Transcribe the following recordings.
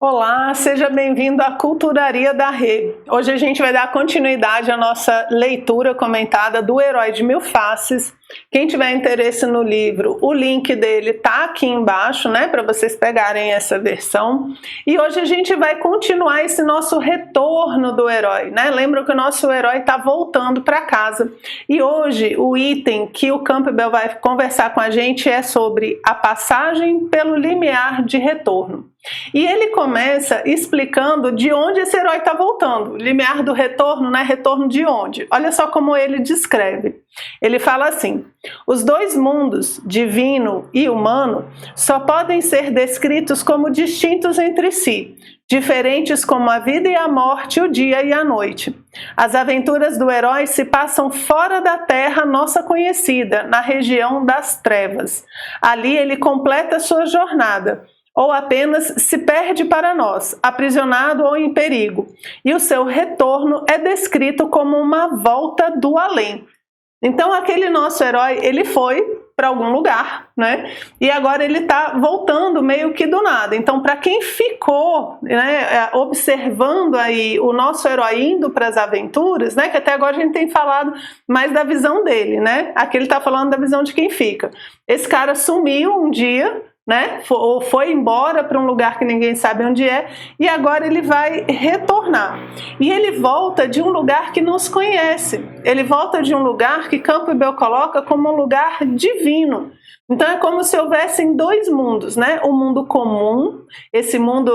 Olá, seja bem-vindo à Culturaria da Rê. Hoje a gente vai dar continuidade à nossa leitura comentada do Herói de Mil Faces. Quem tiver interesse no livro, o link dele está aqui embaixo, né, para vocês pegarem essa versão. E hoje a gente vai continuar esse nosso retorno do herói, né? Lembra que o nosso herói está voltando para casa. E hoje o item que o Campbell vai conversar com a gente é sobre a passagem pelo limiar de retorno. E ele começa explicando de onde esse herói está voltando. Limiar do retorno, né? Retorno de onde? Olha só como ele descreve. Ele fala assim: os dois mundos, divino e humano, só podem ser descritos como distintos entre si, diferentes como a vida e a morte, o dia e a noite. As aventuras do herói se passam fora da terra nossa conhecida, na região das trevas. Ali ele completa sua jornada, ou apenas se perde para nós, aprisionado ou em perigo, e o seu retorno é descrito como uma volta do além. Então aquele nosso herói, ele foi para algum lugar, né? E agora ele está voltando meio que do nada. Então, para quem ficou, né, observando aí o nosso herói indo para as aventuras, né? Que até agora a gente tem falado mais da visão dele, né? Aqui ele está falando da visão de quem fica. Esse cara sumiu um dia, né? Ou foi embora para um lugar que ninguém sabe onde é, e agora ele vai retornar. E ele volta de um lugar que nos conhece. Ele volta de um lugar que Campbell coloca como um lugar divino. Então é como se houvessem dois mundos, né? O mundo comum, esse mundo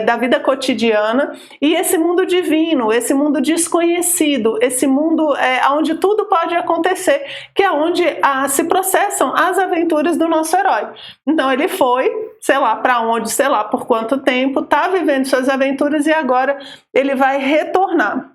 da vida cotidiana, e esse mundo divino, esse mundo desconhecido, esse mundo onde tudo pode acontecer, que é onde se processam as aventuras do nosso herói. Então ele foi, sei lá para onde, sei lá por quanto tempo, está vivendo suas aventuras e agora ele vai retornar.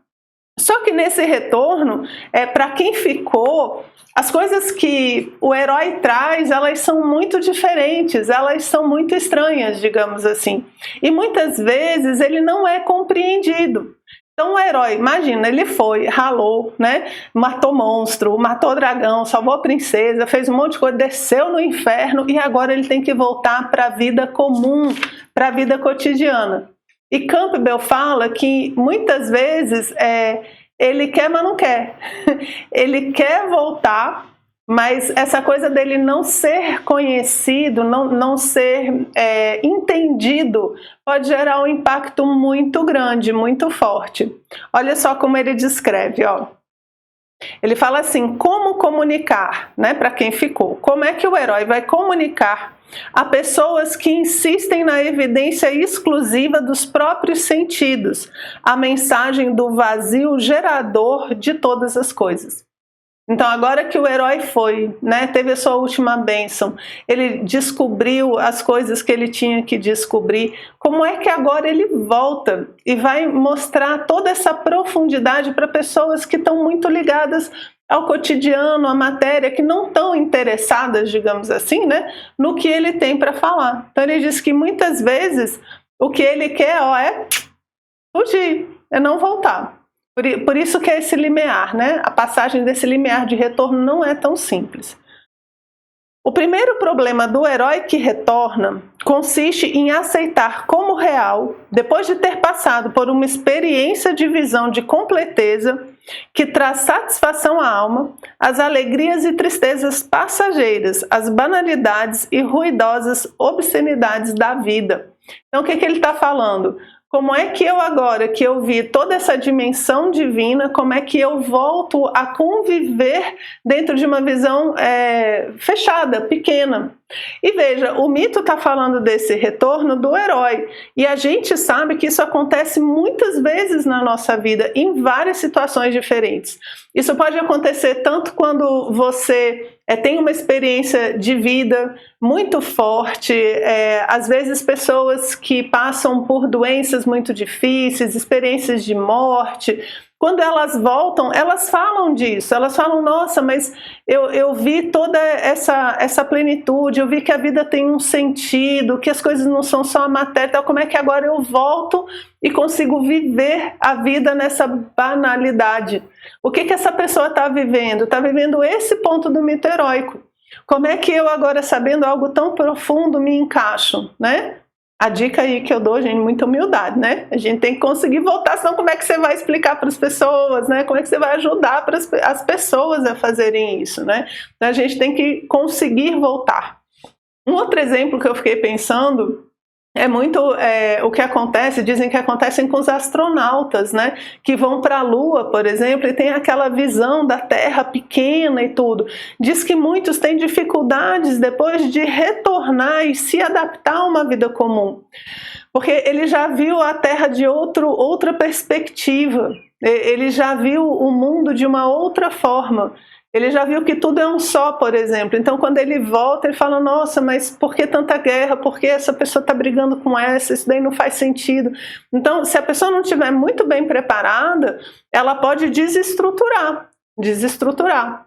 Só que nesse retorno, para quem ficou, as coisas que o herói traz, elas são muito diferentes, elas são muito estranhas, digamos assim. E muitas vezes ele não é compreendido. Então o herói, imagina, ele foi, ralou, né? Matou monstro, matou dragão, salvou a princesa, fez um monte de coisa, desceu no inferno e agora ele tem que voltar para a vida comum, para a vida cotidiana. E Campbell fala que muitas vezes ele quer, mas não quer. Ele quer voltar, mas essa coisa dele não ser conhecido, não ser entendido, pode gerar um impacto muito grande, muito forte. Olha só como ele descreve, ó. Ele fala assim: como comunicar, né, para quem ficou? Como é que o herói vai comunicar a pessoas que insistem na evidência exclusiva dos próprios sentidos, a mensagem do vazio gerador de todas as coisas? Então agora que o herói foi, né, teve a sua última bênção, ele descobriu as coisas que ele tinha que descobrir, como é que agora ele volta e vai mostrar toda essa profundidade para pessoas que estão muito ligadas ao cotidiano, à matéria, que não estão interessadas, digamos assim, né, no que ele tem para falar. Então ele diz que muitas vezes o que ele quer é fugir, é não voltar. Por isso que é esse limiar, né? A passagem desse limiar de retorno não é tão simples. O primeiro problema do herói que retorna consiste em aceitar como real, depois de ter passado por uma experiência de visão de completeza, que traz satisfação à alma, as alegrias e tristezas passageiras, as banalidades e ruidosas obscenidades da vida. Então o que ele está falando? Como é que eu agora que eu vi toda essa dimensão divina, como é que eu volto a conviver dentro de uma visão fechada, pequena? E veja, o mito está falando desse retorno do herói, e a gente sabe que isso acontece muitas vezes na nossa vida, em várias situações diferentes. Isso pode acontecer tanto quando você tem uma experiência de vida muito forte, às vezes pessoas que passam por doenças muito difíceis, experiências de morte. Quando elas voltam, elas falam disso, elas falam: nossa, mas eu vi toda essa plenitude, eu vi que a vida tem um sentido, que as coisas não são só a matéria, então como é que agora eu volto e consigo viver a vida nessa banalidade? O que essa pessoa está vivendo? Está vivendo esse ponto do mito heróico. Como é que eu agora, sabendo algo tão profundo, me encaixo, né? A dica aí que eu dou, gente, muita humildade, né? A gente tem que conseguir voltar, senão como é que você vai explicar para as pessoas, né? Como é que você vai ajudar as pessoas a fazerem isso, né? Então a gente tem que conseguir voltar. Um outro exemplo que eu fiquei pensando é muito o que acontece, dizem que acontecem com os astronautas, né? Que vão para a Lua, por exemplo, e tem aquela visão da Terra pequena e tudo. Diz que muitos têm dificuldades depois de retornar e se adaptar a uma vida comum, porque ele já viu a Terra de outra perspectiva, ele já viu o mundo de uma outra forma. Ele já viu que tudo é um só, por exemplo. Então, quando ele volta, ele fala, nossa, mas por que tanta guerra? Por que essa pessoa está brigando com essa? Isso daí não faz sentido. Então, se a pessoa não estiver muito bem preparada, ela pode desestruturar,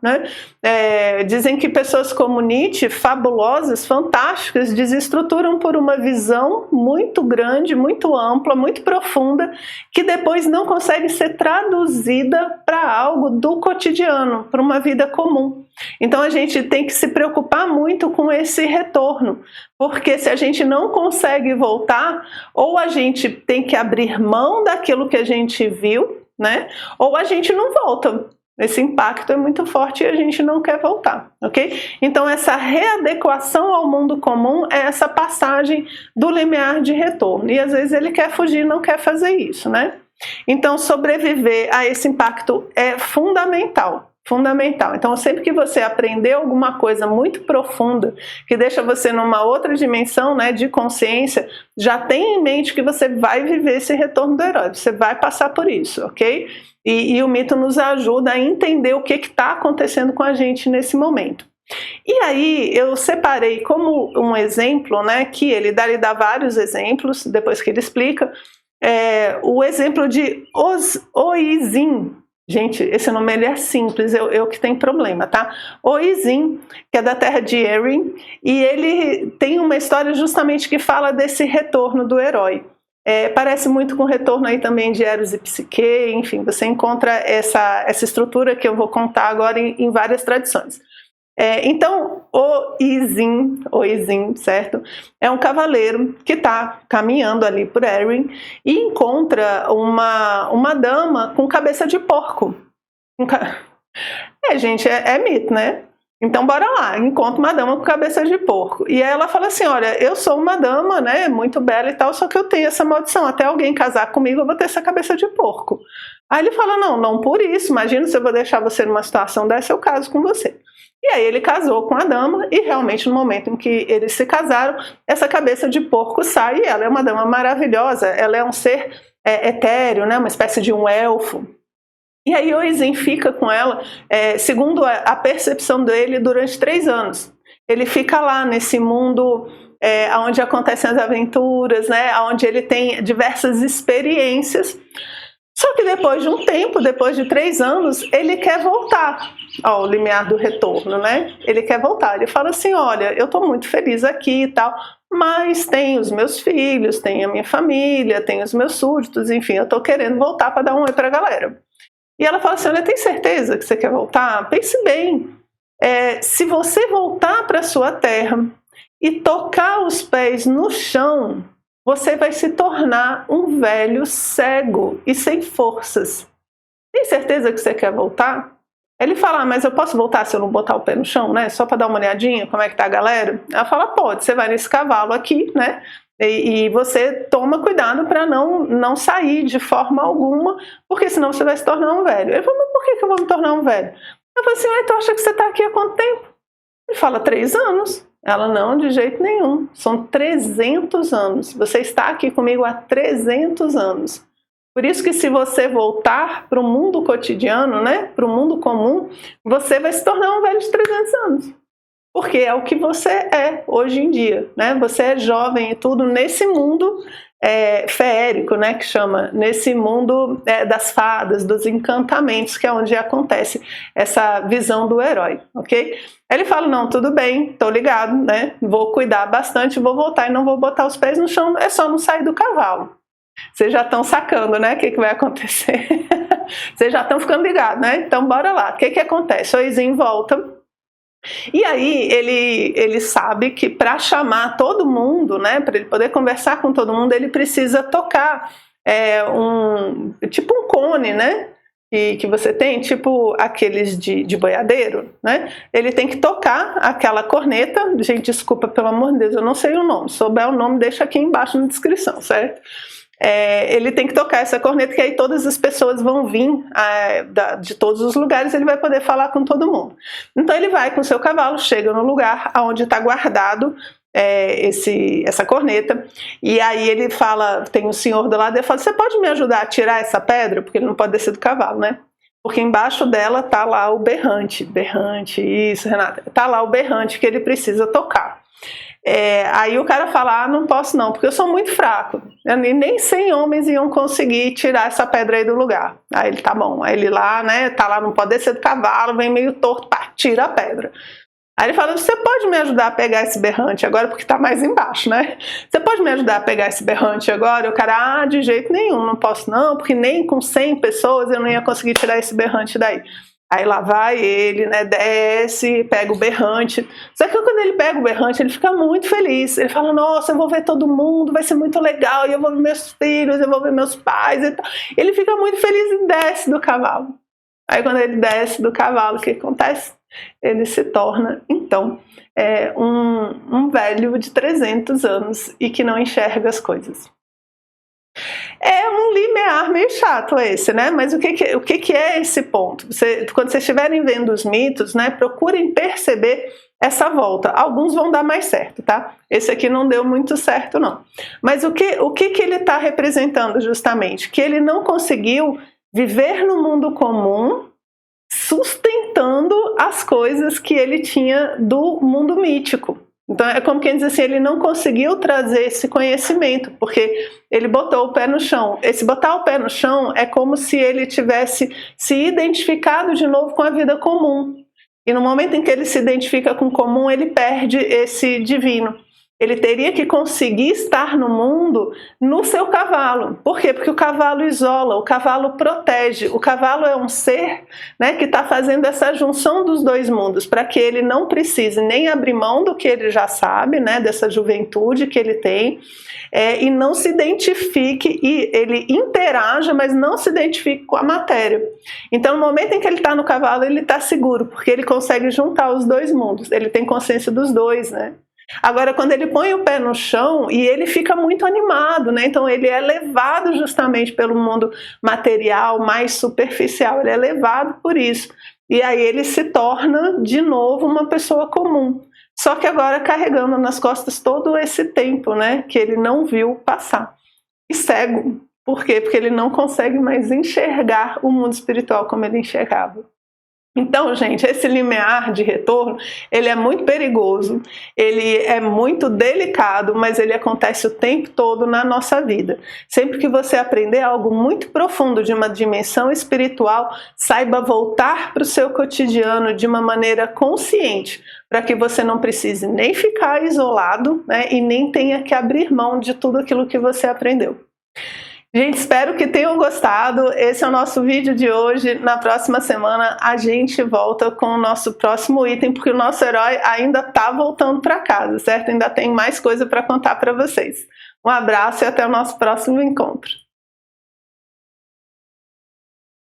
né? Dizem que pessoas como Nietzsche, fabulosas, fantásticas, desestruturam por uma visão muito grande, muito ampla, muito profunda, que depois não consegue ser traduzida para algo do cotidiano, para uma vida comum. Então a gente tem que se preocupar muito com esse retorno, porque se a gente não consegue voltar, ou a gente tem que abrir mão daquilo que a gente viu, né? Ou a gente não volta. Esse impacto é muito forte e a gente não quer voltar, ok? Então essa readequação ao mundo comum é essa passagem do limiar de retorno. E às vezes ele quer fugir, não quer fazer isso, né? Então sobreviver a esse impacto é fundamental. Fundamental. Então sempre que você aprender alguma coisa muito profunda, que deixa você numa outra dimensão, né, de consciência, já tenha em mente que você vai viver esse retorno do herói, você vai passar por isso, ok? E o mito nos ajuda a entender o que está acontecendo com a gente nesse momento. E aí eu separei como um exemplo, né, que ele dá vários exemplos, depois que ele explica, o exemplo de Oizin. Gente, esse nome ele é simples, eu que tenho problema, tá? Oizin, que é da terra de Erin, e ele tem uma história justamente que fala desse retorno do herói. Parece muito com o retorno aí também de Eros e Psique, enfim, você encontra essa estrutura que eu vou contar agora em várias tradições. Então, Oizin, certo? É um cavaleiro que está caminhando ali por Erin e encontra uma dama com cabeça de porco. Gente, é mito, né? Então bora lá, encontra uma dama com cabeça de porco. E aí ela fala assim, olha, eu sou uma dama, né, muito bela e tal, só que eu tenho essa maldição, até alguém casar comigo eu vou ter essa cabeça de porco. Aí ele fala, não por isso, imagina se eu vou deixar você numa situação dessa, eu caso com você. E aí ele casou com a dama e realmente no momento em que eles se casaram, essa cabeça de porco sai e ela é uma dama maravilhosa, ela é um ser etéreo, né, uma espécie de um elfo. E aí Oizin fica com ela, segundo a percepção dele, durante 3 anos. Ele fica lá nesse mundo onde acontecem as aventuras, né, onde ele tem diversas experiências. Só que depois de um tempo, depois de 3 anos, ele quer voltar ao limiar do retorno, né? Ele quer voltar. Ele fala assim, olha, eu estou muito feliz aqui e tal, mas tem os meus filhos, tem a minha família, tem os meus súditos, enfim, eu estou querendo voltar para dar um oi para a galera. E ela fala assim, olha, tem certeza que você quer voltar? Pense bem, se você voltar para a sua terra e tocar os pés no chão, você vai se tornar um velho cego e sem forças. Tem certeza que você quer voltar? Ele fala, mas eu posso voltar se eu não botar o pé no chão, né? Só para dar uma olhadinha, como é que tá a galera? Ela fala, pode, você vai nesse cavalo aqui, né? E você toma cuidado para não sair de forma alguma, porque senão você vai se tornar um velho. Ele fala, mas por que eu vou me tornar um velho? Eu falo assim, tu acha que você está aqui há quanto tempo? Ele fala, 3 anos. Ela, não, de jeito nenhum. São 300 anos. Você está aqui comigo há 300 anos. Por isso que se você voltar para o mundo cotidiano, né, para o mundo comum, você vai se tornar um velho de 300 anos. Porque é o que você é hoje em dia, né? Você é jovem e tudo nesse mundo feérico, né? Que chama, nesse mundo das fadas, dos encantamentos, que é onde acontece essa visão do herói, ok? Aí ele fala, não, tudo bem, tô ligado, né? Vou cuidar bastante, vou voltar e não vou botar os pés no chão, é só não sair do cavalo. Vocês já estão sacando, né? O que vai acontecer? Vocês já estão ficando ligados, né? Então bora lá. O que acontece? O Oizin volta. E aí ele sabe que para chamar todo mundo, né, para ele poder conversar com todo mundo, ele precisa tocar tipo um cone, né, que você tem, tipo aqueles de boiadeiro, né? Ele tem que tocar aquela corneta. Gente, desculpa, pelo amor de Deus, eu não sei o nome. Se souber o nome, deixa aqui embaixo na descrição, certo? Ele tem que tocar essa corneta, que aí todas as pessoas vão vir de todos os lugares, ele vai poder falar com todo mundo. Então ele vai com o seu cavalo, chega no lugar onde está guardado essa corneta, e aí ele fala, tem um senhor do lado, ele fala: você pode me ajudar a tirar essa pedra? Porque ele não pode descer do cavalo, né? Porque embaixo dela tá lá o berrante, isso, Renata, tá lá o berrante que ele precisa tocar. Aí o cara fala: não posso não, porque eu sou muito fraco, nem 100 homens iam conseguir tirar essa pedra aí do lugar. Aí ele: tá bom. Aí ele lá, né, tá lá, não pode descer do cavalo, vem meio torto, pá, tira a pedra. Aí ele fala: você pode me ajudar a pegar esse berrante agora, porque tá mais embaixo, né? Você pode me ajudar a pegar esse berrante agora? E o cara: de jeito nenhum, não posso não, porque nem com 100 pessoas eu não ia conseguir tirar esse berrante daí. Aí lá vai ele, né, desce, pega o berrante. Só que quando ele pega o berrante, ele fica muito feliz. Ele fala: nossa, eu vou ver todo mundo, vai ser muito legal, e eu vou ver meus filhos, eu vou ver meus pais e tal. Ele fica muito feliz e desce do cavalo. Aí quando ele desce do cavalo, o que acontece? Ele se torna, então, um velho de 300 anos e que não enxerga as coisas. É um limiar meio chato esse, né? Mas o que é esse ponto? Quando vocês estiverem vendo os mitos, né, procurem perceber essa volta. Alguns vão dar mais certo, tá? Esse aqui não deu muito certo, não. Mas o que ele está representando justamente? Que ele não conseguiu viver no mundo comum sustentando as coisas que ele tinha do mundo mítico. Então é como quem diz assim: ele não conseguiu trazer esse conhecimento, porque ele botou o pé no chão. Esse botar o pé no chão é como se ele tivesse se identificado de novo com a vida comum. E no momento em que ele se identifica com o comum, ele perde esse divino. Ele teria que conseguir estar no mundo no seu cavalo. Por quê? Porque o cavalo isola, o cavalo protege. O cavalo é um ser, né, que está fazendo essa junção dos dois mundos, para que ele não precise nem abrir mão do que ele já sabe, né, dessa juventude que ele tem, e não se identifique, e ele interaja, mas não se identifique com a matéria. Então, no momento em que ele está no cavalo, ele está seguro, porque ele consegue juntar os dois mundos, ele tem consciência dos dois, né? Agora, quando ele põe o pé no chão, e ele fica muito animado, né? Então ele é levado justamente pelo mundo material mais superficial, ele é levado por isso. E aí ele se torna de novo uma pessoa comum. Só que agora carregando nas costas todo esse tempo, né, que ele não viu passar. E cego. Por quê? Porque ele não consegue mais enxergar o mundo espiritual como ele enxergava. Então, gente, esse limiar de retorno, ele é muito perigoso, ele é muito delicado, mas ele acontece o tempo todo na nossa vida. Sempre que você aprender algo muito profundo de uma dimensão espiritual, saiba voltar para o seu cotidiano de uma maneira consciente, para que você não precise nem ficar isolado, né, e nem tenha que abrir mão de tudo aquilo que você aprendeu. Gente, espero que tenham gostado. Esse é o nosso vídeo de hoje. Na próxima semana a gente volta com o nosso próximo item, porque o nosso herói ainda está voltando para casa, certo? Ainda tem mais coisa para contar para vocês. Um abraço e até o nosso próximo encontro.